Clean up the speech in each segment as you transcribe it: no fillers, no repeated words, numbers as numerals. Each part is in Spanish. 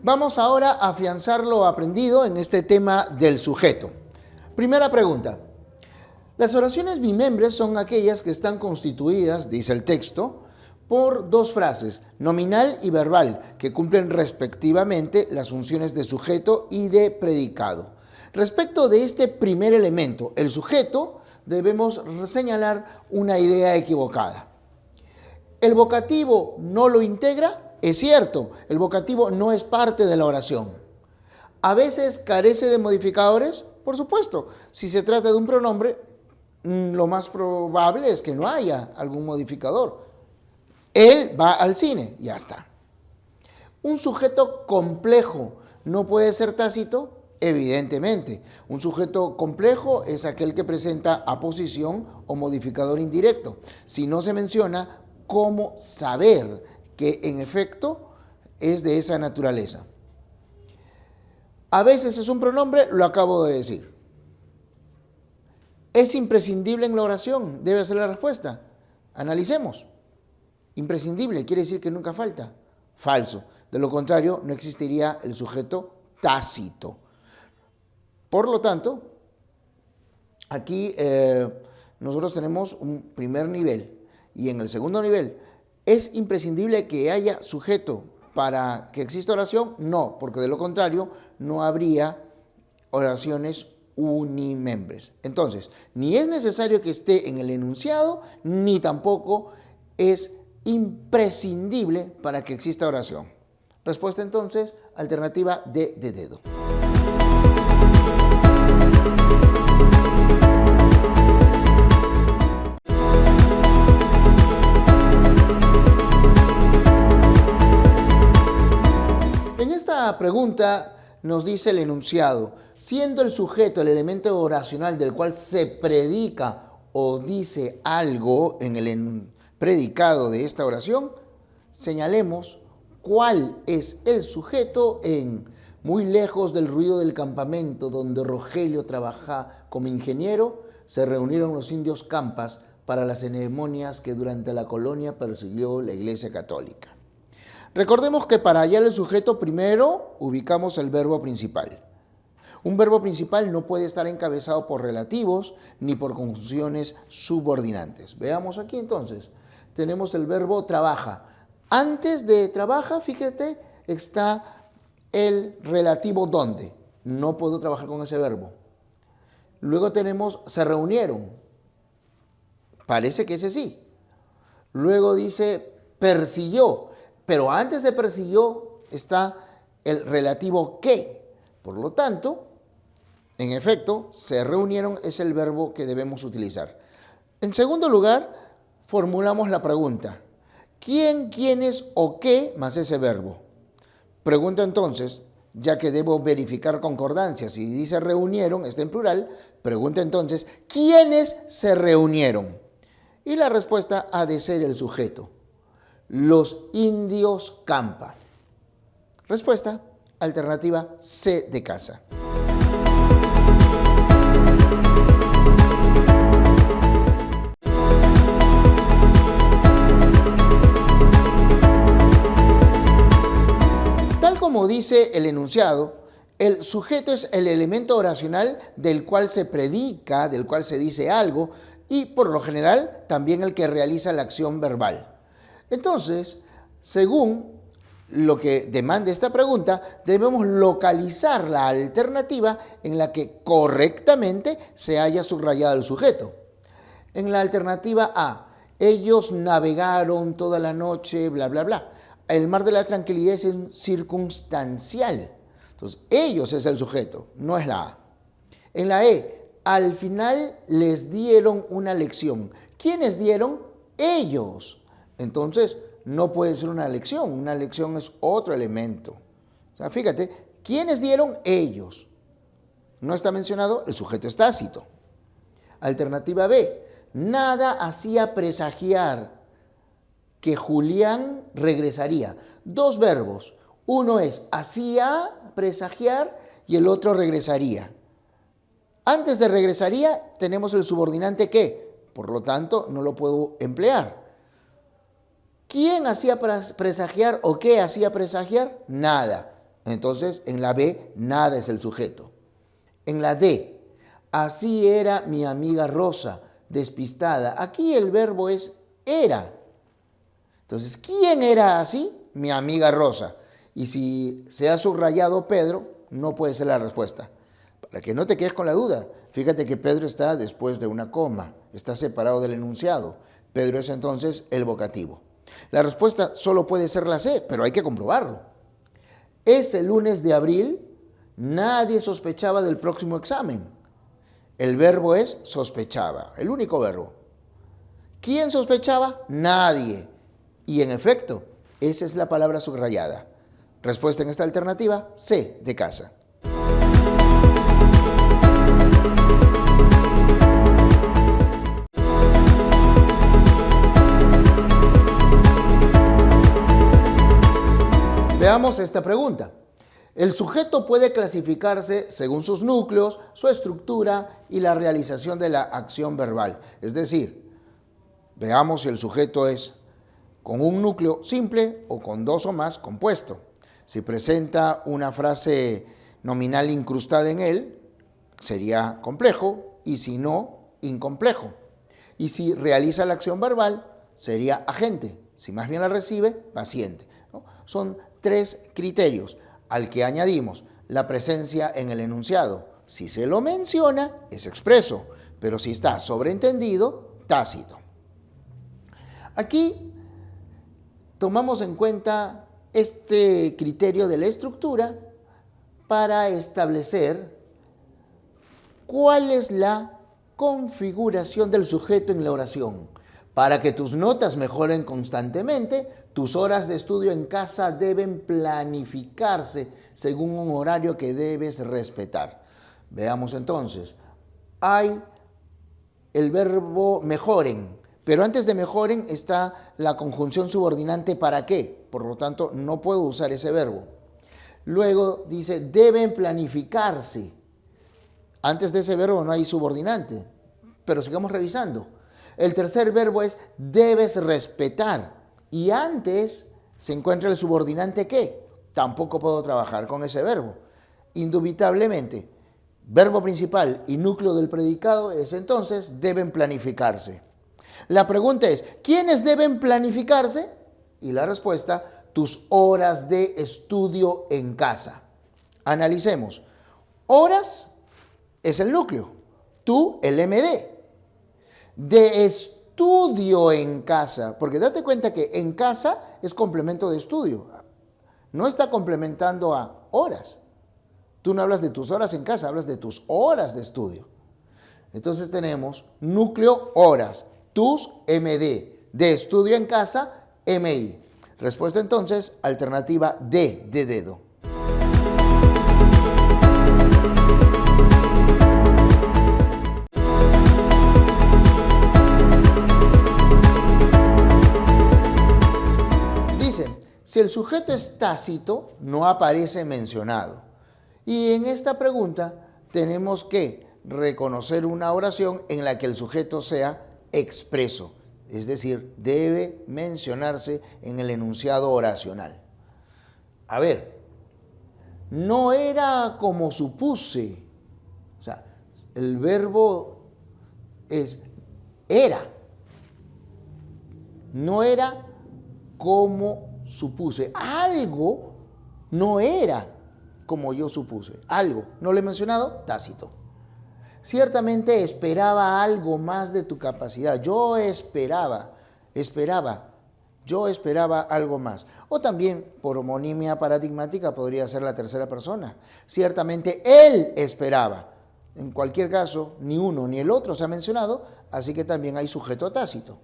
Vamos ahora a afianzar lo aprendido en este tema del sujeto. Primera pregunta. Las oraciones bimembres son aquellas que están constituidas, dice el texto, por dos frases, nominal y verbal, que cumplen respectivamente las funciones de sujeto y de predicado. Respecto de este primer elemento, el sujeto, debemos señalar una idea equivocada. ¿El vocativo no lo integra? Es cierto, el vocativo no es parte de la oración. ¿A veces carece de modificadores? Por supuesto, si se trata de un pronombre, lo más probable es que no haya algún modificador. Él va al cine, ya está. ¿Un sujeto complejo no puede ser tácito? Evidentemente. Un sujeto complejo es aquel que presenta aposición o modificador indirecto. Si no se menciona, ¿cómo saber que en efecto es de esa naturaleza? A veces es un pronombre, lo acabo de decir. ¿Es imprescindible en la oración? Debe ser la respuesta. Analicemos. Imprescindible quiere decir que nunca falta. Falso. De lo contrario, no existiría el sujeto tácito. Por lo tanto, aquí nosotros tenemos un primer nivel. Y en el segundo nivel, ¿es imprescindible que haya sujeto para que exista oración? No, porque de lo contrario no habría oraciones unimembres. Entonces, ni es necesario que esté en el enunciado, ni tampoco es imprescindible para que exista oración. Respuesta entonces, alternativa D de dedo. En esta pregunta nos dice el enunciado, siendo el sujeto el elemento oracional del cual se predica o dice algo en el predicado de esta oración, señalemos cuál es el sujeto en muy lejos del ruido del campamento donde Rogelio trabaja como ingeniero, se reunieron los indios campas para las ceremonias que durante la colonia persiguió la Iglesia Católica. Recordemos que para hallar el sujeto primero ubicamos el verbo principal. Un verbo principal no puede estar encabezado por relativos ni por conjunciones subordinantes. Veamos aquí entonces. Tenemos el verbo trabaja. Antes de trabaja, fíjate, está el relativo donde. No puedo trabajar con ese verbo. Luego tenemos se reunieron. Parece que ese sí. Luego dice persiguió. Pero antes de persiguió está el relativo que. Por lo tanto, en efecto, se reunieron es el verbo que debemos utilizar. En segundo lugar, formulamos la pregunta. ¿Quién, quiénes o qué más ese verbo? Pregunta entonces, ya que debo verificar concordancia. Si dice reunieron, está en plural. Pregunta entonces, ¿quiénes se reunieron? Y la respuesta ha de ser el sujeto. Los indios campa. Respuesta, alternativa C de casa. Tal como dice el enunciado, el sujeto es el elemento oracional del cual se predica, del cual se dice algo, y por lo general también el que realiza la acción verbal. Entonces, según lo que demanda esta pregunta, debemos localizar la alternativa en la que correctamente se haya subrayado el sujeto. En la alternativa A, ellos navegaron toda la noche, bla, bla, bla. El mar de la tranquilidad es circunstancial. Entonces, ellos es el sujeto, no es la A. En la E, al final les dieron una lección. ¿Quiénes dieron? Ellos. Entonces, no puede ser una lección es otro elemento. O sea, fíjate, ¿quiénes dieron? Ellos. No está mencionado, el sujeto es tácito. Alternativa B, nada hacía presagiar que Julián regresaría. Dos verbos, uno es hacía presagiar y el otro regresaría. Antes de regresaría tenemos el subordinante que, por lo tanto, no lo puedo emplear. ¿Quién hacía presagiar o qué hacía presagiar? Nada. Entonces, en la B, nada es el sujeto. En la D, así era mi amiga Rosa, despistada. Aquí el verbo es era. Entonces, ¿quién era así? Mi amiga Rosa. Y si se ha subrayado Pedro, no puede ser la respuesta. Para que no te quedes con la duda, fíjate que Pedro está después de una coma, está separado del enunciado. Pedro es entonces el vocativo. La respuesta solo puede ser la C, pero hay que comprobarlo. Ese lunes de abril, nadie sospechaba del próximo examen. El verbo es sospechaba, el único verbo. ¿Quién sospechaba? Nadie. Y en efecto, esa es la palabra subrayada. Respuesta en esta alternativa, C de casa. Veamos esta pregunta. El sujeto puede clasificarse según sus núcleos, su estructura y la realización de la acción verbal. Es decir, veamos si el sujeto es con un núcleo simple o con dos o más compuesto. Si presenta una frase nominal incrustada en él, sería complejo, y si no, incomplejo. Y si realiza la acción verbal, sería agente. Si más bien la recibe, paciente, ¿no? Son tres criterios al que añadimos la presencia en el enunciado. Si se lo menciona, es expreso, pero si está sobreentendido, tácito. Aquí tomamos en cuenta este criterio de la estructura para establecer cuál es la configuración del sujeto en la oración. Para que tus notas mejoren constantemente, tus horas de estudio en casa deben planificarse según un horario que debes respetar. Veamos entonces. Hay el verbo mejoren, pero antes de mejoren está la conjunción subordinante ¿para qué? Por lo tanto, no puedo usar ese verbo. Luego dice deben planificarse. Antes de ese verbo no hay subordinante, pero sigamos revisando. El tercer verbo es debes respetar. Y antes se encuentra el subordinante ¿qué? Tampoco puedo trabajar con ese verbo. Indubitablemente, verbo principal y núcleo del predicado es entonces deben planificarse. La pregunta es, ¿quiénes deben planificarse? Y la respuesta, tus horas de estudio en casa. Analicemos. Horas es el núcleo, tú el MD. De estudio en casa, porque date cuenta que en casa es complemento de estudio, no está complementando a horas. Tú no hablas de tus horas en casa, hablas de tus horas de estudio. Entonces tenemos núcleo horas, tus MD, de estudio en casa, MI. Respuesta entonces, alternativa D de dedo. Si el sujeto es tácito, no aparece mencionado. Y en esta pregunta tenemos que reconocer una oración en la que el sujeto sea expreso, es decir, debe mencionarse en el enunciado oracional. A ver, no era como supuse, o sea, el verbo es era, no era como supuse, algo no era como yo supuse, algo, no lo he mencionado, tácito. Ciertamente esperaba algo más de tu capacidad, yo esperaba algo más. O también, por homonimia paradigmática, podría ser la tercera persona. Ciertamente él esperaba. En cualquier caso, ni uno ni el otro se ha mencionado, así que también hay sujeto tácito.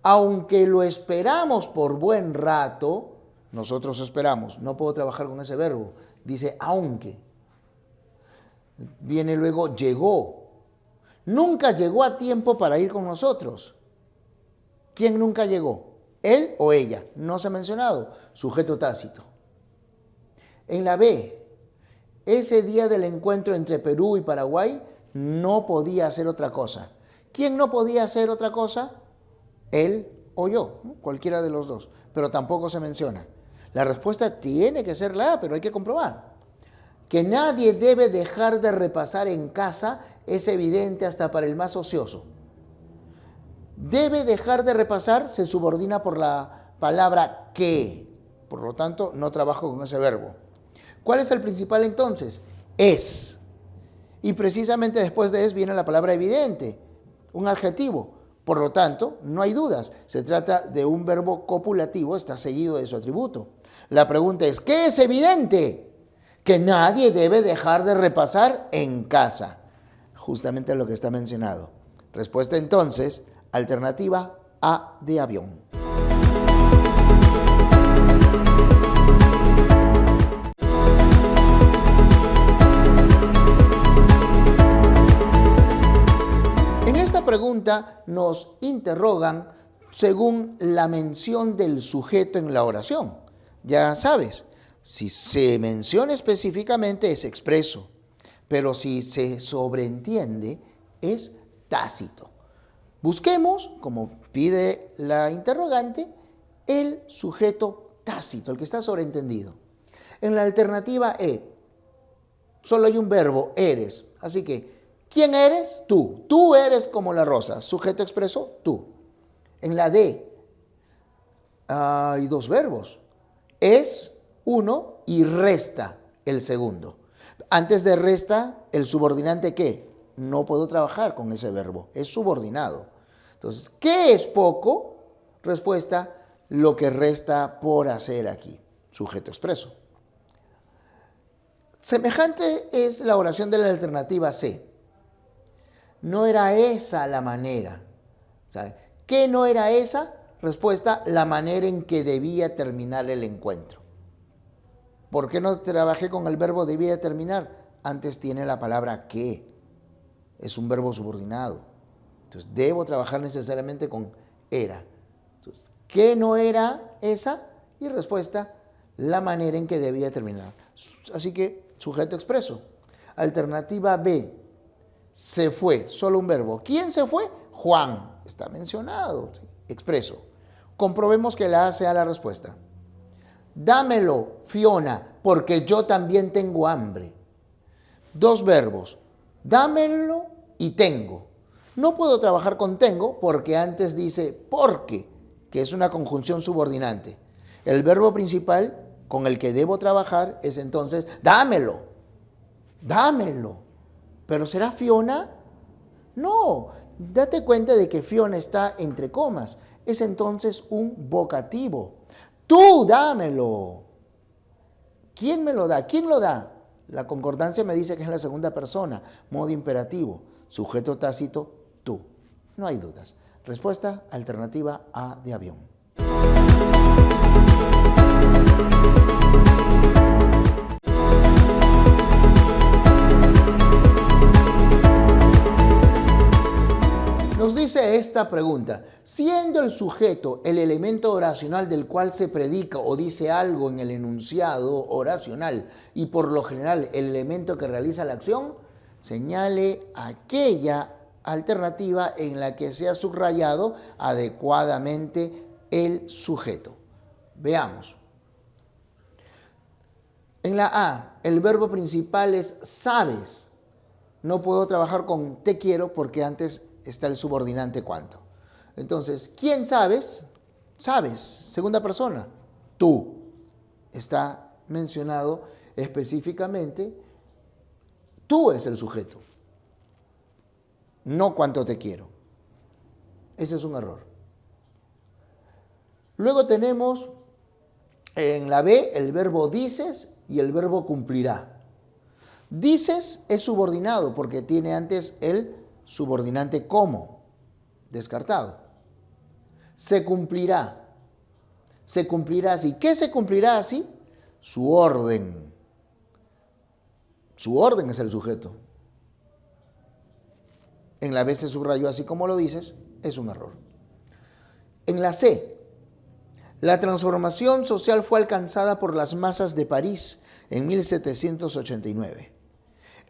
Aunque lo esperamos por buen rato, nosotros esperamos, no puedo trabajar con ese verbo, dice aunque. Viene luego llegó. Nunca llegó a tiempo para ir con nosotros. ¿Quién nunca llegó? ¿Él o ella? No se ha mencionado, sujeto tácito. En la B, ese día del encuentro entre Perú y Paraguay no podía hacer otra cosa. ¿Quién no podía hacer otra cosa? Él o yo, cualquiera de los dos, pero tampoco se menciona. La respuesta tiene que ser la A, pero hay que comprobar. Que nadie debe dejar de repasar en casa es evidente hasta para el más ocioso. Debe dejar de repasar se subordina por la palabra que. Por lo tanto, no trabajo con ese verbo. ¿Cuál es el principal entonces? Es. Y precisamente después de es viene la palabra evidente, un adjetivo. Por lo tanto, no hay dudas. Se trata de un verbo copulativo, está seguido de su atributo. La pregunta es, ¿qué es evidente? Que nadie debe dejar de repasar en casa. Justamente lo que está mencionado. Respuesta entonces, alternativa A de avión. En esta pregunta nos interrogan según la mención del sujeto en la oración. Ya sabes, si se menciona específicamente es expreso, pero si se sobreentiende es tácito. Busquemos, como pide la interrogante, el sujeto tácito, el que está sobreentendido. En la alternativa E, solo hay un verbo, eres. Así que, ¿quién eres? Tú. Tú eres como la rosa. Sujeto expreso, tú. En la D, hay dos verbos. Es uno y resta el segundo. Antes de resta, el subordinante ¿qué? No puedo trabajar con ese verbo. Es subordinado. Entonces, ¿qué es poco? Respuesta, lo que resta por hacer aquí. Sujeto expreso. Semejante es la oración de la alternativa C. No era esa la manera. ¿Sabe? ¿Qué no era esa? Respuesta, la manera en que debía terminar el encuentro. ¿Por qué no trabajé con el verbo debía terminar? Antes tiene la palabra que. Es un verbo subordinado. Entonces, debo trabajar necesariamente con era. Entonces, ¿qué no era esa? Y respuesta, la manera en que debía terminar. Así que, sujeto expreso. Alternativa B. Se fue, solo un verbo. ¿Quién se fue? Juan. Está mencionado, expreso. Comprobemos que la A sea la respuesta. Dámelo, Fiona, porque yo también tengo hambre. Dos verbos. Dámelo y tengo. No puedo trabajar con tengo porque antes dice porque, que es una conjunción subordinante. El verbo principal con el que debo trabajar es entonces dámelo. Dámelo. ¿Pero será Fiona? No, date cuenta de que Fiona está entre comas. Es entonces un vocativo. Tú dámelo. ¿Quién me lo da? ¿Quién lo da? La concordancia me dice que es la segunda persona, modo imperativo, sujeto tácito, tú. No hay dudas. Respuesta alternativa A de avión. Nos dice esta pregunta, siendo el sujeto el elemento oracional del cual se predica o dice algo en el enunciado oracional y por lo general el elemento que realiza la acción, señale aquella alternativa en la que se ha subrayado adecuadamente el sujeto. Veamos. En la A, el verbo principal es sabes. No puedo trabajar con te quiero porque antes está el subordinante cuánto. Entonces, ¿quién sabes? Sabes, segunda persona. Tú. Está mencionado específicamente. Tú es el sujeto. No cuánto te quiero. Ese es un error. Luego tenemos en la B el verbo dices y el verbo cumplirá. Dices es subordinado porque tiene antes el subordinante como, descartado. Se cumplirá. Se cumplirá así. ¿Qué se cumplirá así? Su orden. Su orden es el sujeto. En la B se subrayó así como lo dices, es un error. En la C, la transformación social fue alcanzada por las masas de París en 1789.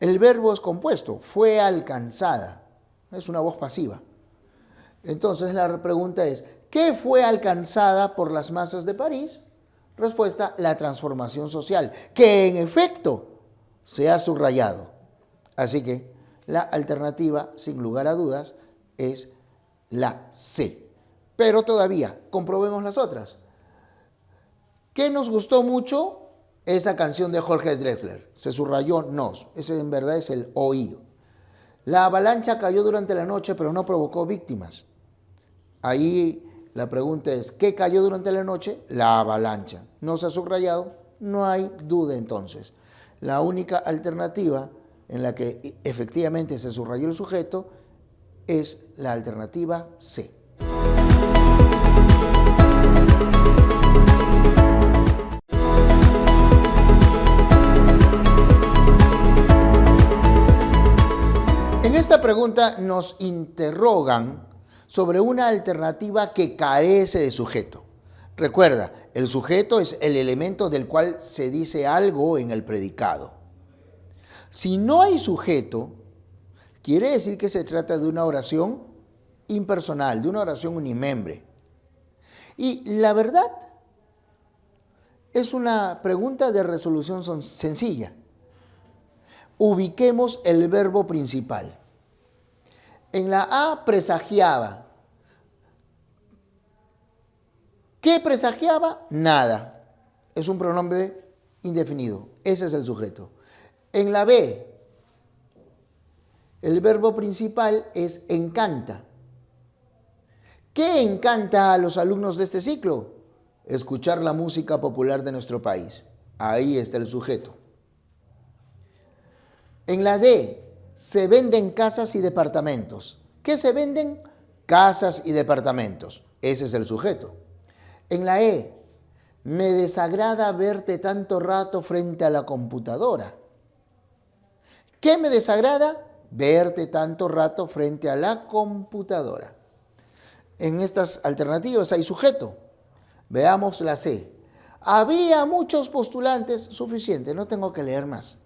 El verbo es compuesto, fue alcanzada. Es una voz pasiva. Entonces la pregunta es, ¿qué fue alcanzada por las masas de París? Respuesta, la transformación social, que en efecto se ha subrayado. Así que la alternativa, sin lugar a dudas, es la C. Pero todavía, comprobemos las otras. ¿Qué nos gustó mucho? Esa canción de Jorge Drexler. Se subrayó nos. Ese en verdad es el oí. La avalancha cayó durante la noche, pero no provocó víctimas. Ahí la pregunta es, ¿qué cayó durante la noche? La avalancha. ¿No se ha subrayado? No hay duda entonces. La única alternativa en la que efectivamente se subrayó el sujeto es la alternativa C. En esta pregunta nos interrogan sobre una alternativa que carece de sujeto. Recuerda, el sujeto es el elemento del cual se dice algo en el predicado. Si no hay sujeto, quiere decir que se trata de una oración impersonal, de una oración unimembre. Y la verdad es una pregunta de resolución sencilla. Ubiquemos el verbo principal. En la A, presagiaba. ¿Qué presagiaba? Nada. Es un pronombre indefinido. Ese es el sujeto. En la B, el verbo principal es encanta. ¿Qué encanta a los alumnos de este ciclo? Escuchar la música popular de nuestro país. Ahí está el sujeto. En la D, se venden casas y departamentos. ¿Qué se venden? Casas y departamentos. Ese es el sujeto. En la E, me desagrada verte tanto rato frente a la computadora. ¿Qué me desagrada? Verte tanto rato frente a la computadora. En estas alternativas hay sujeto. Veamos la C. Había muchos postulantes, suficiente, no tengo que leer más.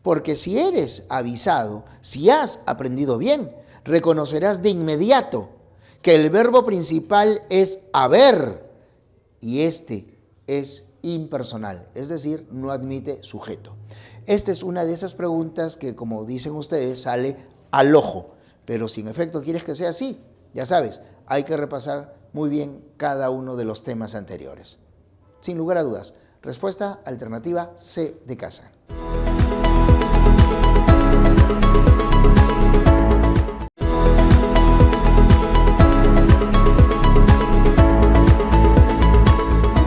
Porque si eres avisado, si has aprendido bien, reconocerás de inmediato que el verbo principal es haber y este es impersonal, es decir, no admite sujeto. Esta es una de esas preguntas que, como dicen ustedes, sale al ojo, pero si en efecto quieres que sea así, ya sabes, hay que repasar muy bien cada uno de los temas anteriores. Sin lugar a dudas, respuesta alternativa C de casa.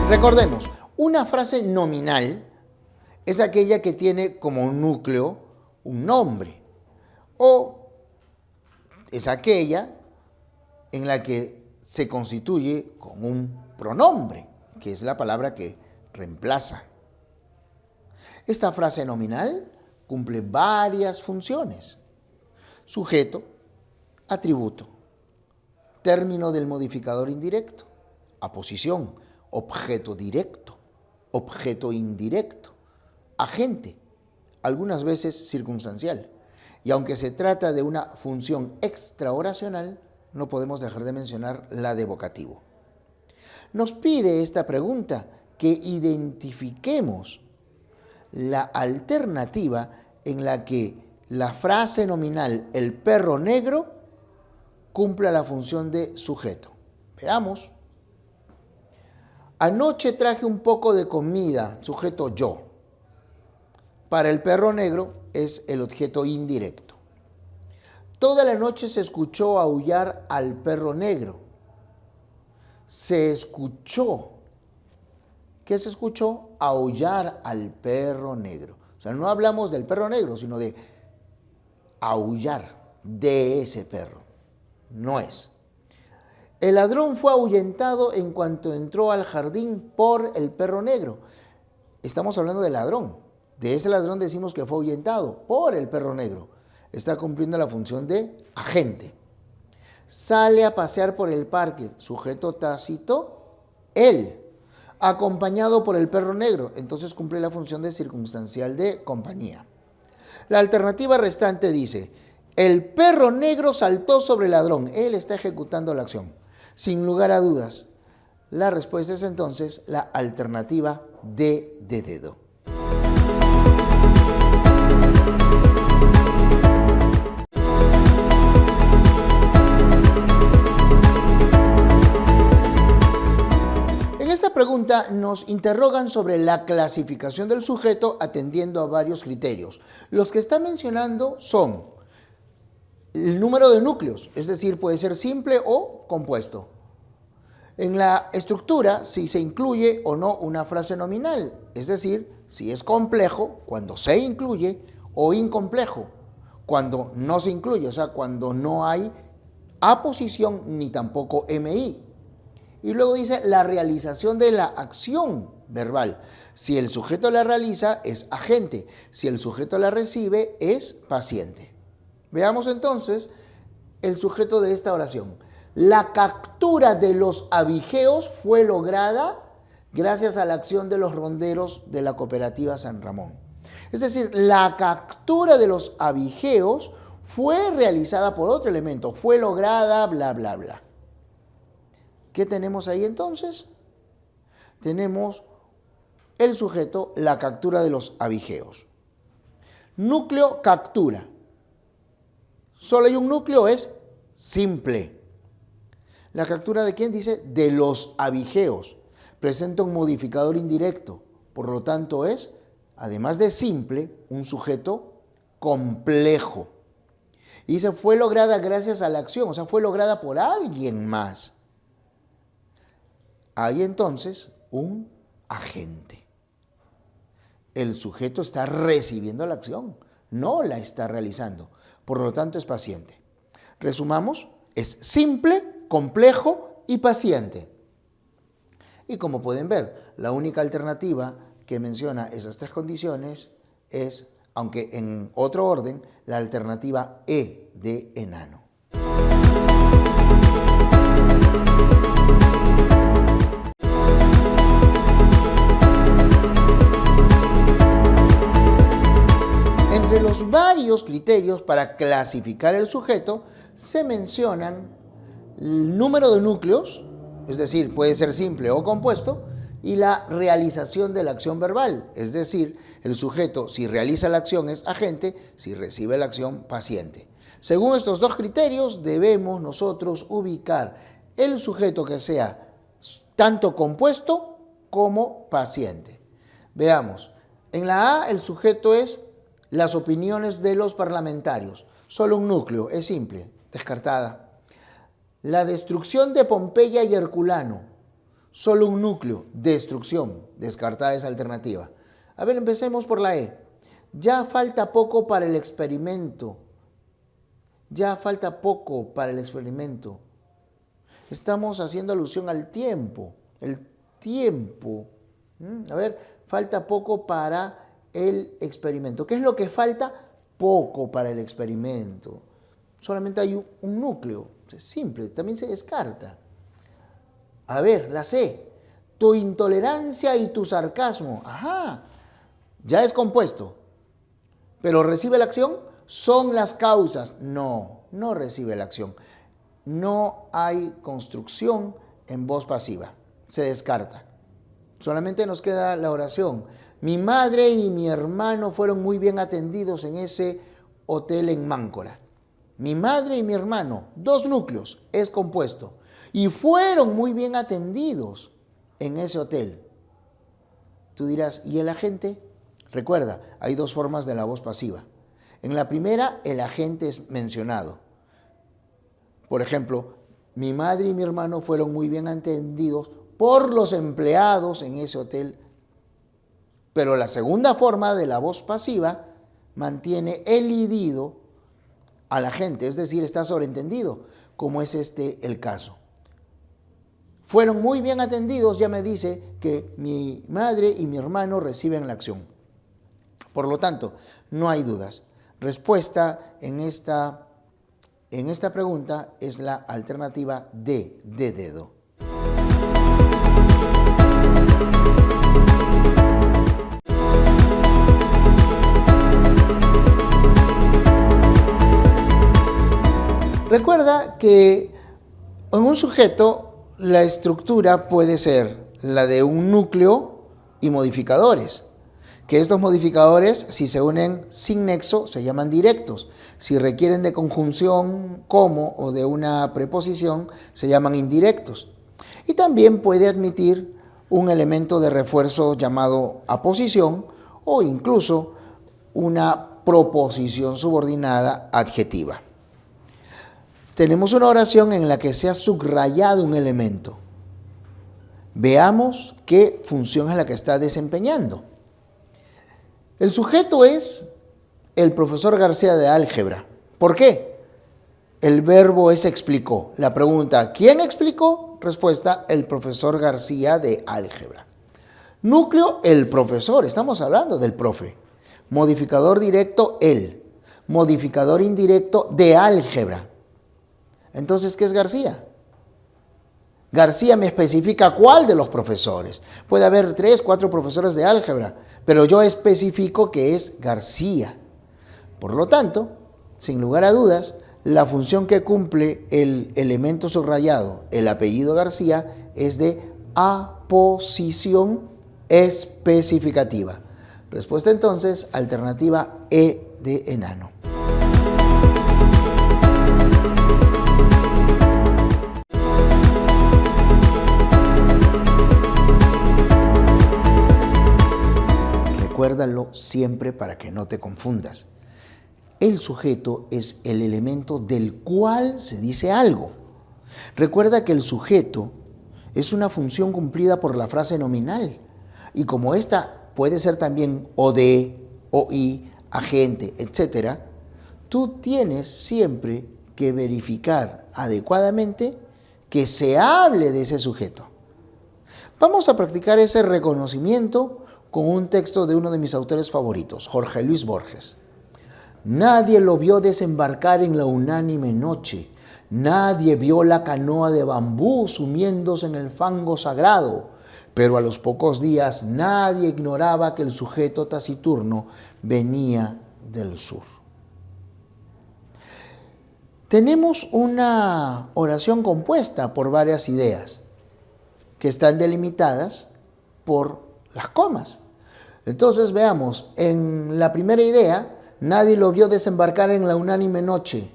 Recordemos, una frase nominal es aquella que tiene como núcleo un nombre o es aquella en la que se constituye con un pronombre, que es la palabra que reemplaza. Esta frase nominal cumple varias funciones: sujeto, atributo, término del modificador indirecto, aposición, objeto directo, objeto indirecto, agente, algunas veces circunstancial. Y aunque se trata de una función extraoracional, no podemos dejar de mencionar la de vocativo. Nos pide esta pregunta que identifiquemos la alternativa en la que la frase nominal el perro negro cumpla la función de sujeto. Veamos. Anoche traje un poco de comida, sujeto yo. Para el perro negro es el objeto indirecto. Toda la noche se escuchó aullar al perro negro. Se escuchó. ¿Qué se escuchó? Aullar al perro negro. O sea, no hablamos del perro negro, sino de aullar de ese perro. No es. El ladrón fue ahuyentado en cuanto entró al jardín por el perro negro. Estamos hablando del ladrón. De ese ladrón decimos que fue ahuyentado por el perro negro. Está cumpliendo la función de agente. Sale a pasear por el parque, sujeto tácito, él, acompañado por el perro negro. Entonces cumple la función de circunstancial de compañía. La alternativa restante dice, el perro negro saltó sobre el ladrón. Él está ejecutando la acción. Sin lugar a dudas, La respuesta es entonces la alternativa D de dedo. En esta pregunta nos interrogan sobre la clasificación del sujeto atendiendo a varios criterios. Los que está mencionando son el número de núcleos, es decir, puede ser simple o compuesto. En la estructura, si se incluye o no una frase nominal, es decir, si es complejo, cuando se incluye, o incomplejo, cuando no se incluye, o sea, cuando no hay aposición ni tampoco MI. Y luego dice la realización de la acción verbal. Si el sujeto la realiza, es agente. Si el sujeto la recibe, es paciente. Veamos entonces el sujeto de esta oración. La captura de los abigeos fue lograda gracias a la acción de los ronderos de la cooperativa San Ramón. Es decir, la captura de los abigeos fue realizada por otro elemento, fue lograda, bla, bla, bla. ¿Qué tenemos ahí entonces? Tenemos el sujeto, la captura de los abigeos. Núcleo, captura. Solo hay un núcleo, es simple. ¿La captura de quién? Dice de los abigeos. Presenta un modificador indirecto. Por lo tanto es, además de simple, un sujeto complejo. Y dice, fue lograda gracias a la acción, o sea, fue lograda por alguien más. Hay entonces un agente. El sujeto está recibiendo la acción, no la está realizando. Por lo tanto, es paciente. Resumamos, es simple, complejo y paciente. Y como pueden ver, la única alternativa que menciona esas tres condiciones es, aunque en otro orden, la alternativa E de enano. Entre los varios criterios para clasificar el sujeto se mencionan el número de núcleos, es decir, puede ser simple o compuesto, y la realización de la acción verbal, es decir, el sujeto si realiza la acción es agente, si recibe la acción paciente. Según estos dos criterios debemos nosotros ubicar el sujeto que sea tanto compuesto como paciente. Veamos, en la A el sujeto es las opiniones de los parlamentarios. Solo un núcleo, es simple, descartada. La destrucción de Pompeya y Herculano. Solo un núcleo, destrucción, descartada esa alternativa. A ver, empecemos por la E. Ya falta poco para el experimento. Ya falta poco para el experimento. Estamos haciendo alusión al tiempo. El tiempo. A ver, falta poco para el experimento. ¿Qué es lo que falta? Poco para el experimento. Solamente hay un núcleo. Es simple, también se descarta. A ver, la C. Tu intolerancia y tu sarcasmo. Ajá. Ya es compuesto. Pero ¿recibe la acción? Son las causas. No, no recibe la acción. No hay construcción en voz pasiva. Se descarta. Solamente nos queda la oración. Mi madre y mi hermano fueron muy bien atendidos en ese hotel en Máncora. Mi madre y mi hermano, dos núcleos, es compuesto. Y fueron muy bien atendidos en ese hotel. Tú dirás, ¿y el agente? Recuerda, hay dos formas de la voz pasiva. En la primera, el agente es mencionado. Por ejemplo, mi madre y mi hermano fueron muy bien atendidos por los empleados en ese hotel. Pero la segunda forma de la voz pasiva mantiene elidido al agente, es decir, está sobreentendido, como es el caso. Fueron muy bien atendidos, ya me dice que mi madre y mi hermano reciben la acción. Por lo tanto, no hay dudas. Respuesta en esta pregunta es la alternativa D de dedo. Recuerda que en un sujeto la estructura puede ser la de un núcleo y modificadores, que estos modificadores, si se unen sin nexo, se llaman directos. Si requieren de conjunción como o de una preposición, se llaman indirectos. Y también puede admitir un elemento de refuerzo llamado aposición o incluso una proposición subordinada adjetiva. Tenemos una oración en la que se ha subrayado un elemento. Veamos qué función es la que está desempeñando. El sujeto es el profesor García de álgebra. ¿Por qué? El verbo es explicó. La pregunta, ¿quién explicó? Respuesta, el profesor García de álgebra. Núcleo, el profesor. Estamos hablando del profe. Modificador directo, él. Modificador indirecto, de álgebra. Entonces, ¿qué es García? García me especifica cuál de los profesores. Puede haber 3, 4 profesores de álgebra, pero yo especifico que es García. Por lo tanto, sin lugar a dudas, la función que cumple el elemento subrayado, el apellido García, es de aposición especificativa. Respuesta entonces, alternativa E de enano. Recuérdalo siempre para que no te confundas. El sujeto es el elemento del cual se dice algo. Recuerda que el sujeto es una función cumplida por la frase nominal. Y como esta puede ser también o de, o y, agente, etc., tú tienes siempre que verificar adecuadamente que se hable de ese sujeto. Vamos a practicar ese reconocimiento con un texto de uno de mis autores favoritos, Jorge Luis Borges. Nadie lo vio desembarcar en la unánime noche. Nadie vio la canoa de bambú sumiéndose en el fango sagrado. Pero a los pocos días nadie ignoraba que el sujeto taciturno venía del sur. Tenemos una oración compuesta por varias ideas que están delimitadas por las comas. Entonces veamos, en la primera idea, nadie lo vio desembarcar en la unánime noche.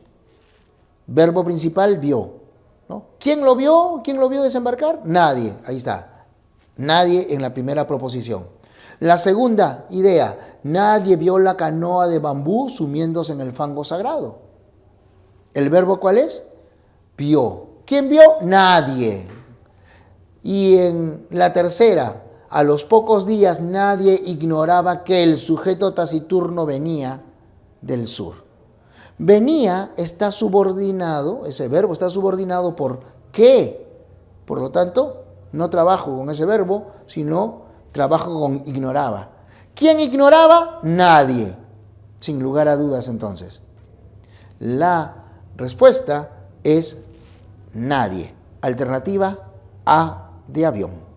Verbo principal, vio, ¿no? ¿Quién lo vio? ¿Quién lo vio desembarcar? Nadie, ahí está. Nadie en la primera proposición. La segunda idea, nadie vio la canoa de bambú sumiéndose en el fango sagrado. ¿El verbo cuál es? Vio. ¿Quién vio? Nadie. Y en la tercera, a los pocos días nadie ignoraba que el sujeto taciturno venía del sur. Venía está subordinado, ese verbo está subordinado por qué. Por lo tanto, no trabajo con ese verbo, sino trabajo con ignoraba. ¿Quién ignoraba? Nadie. Sin lugar a dudas, entonces. La respuesta es nadie. Alternativa A de avión.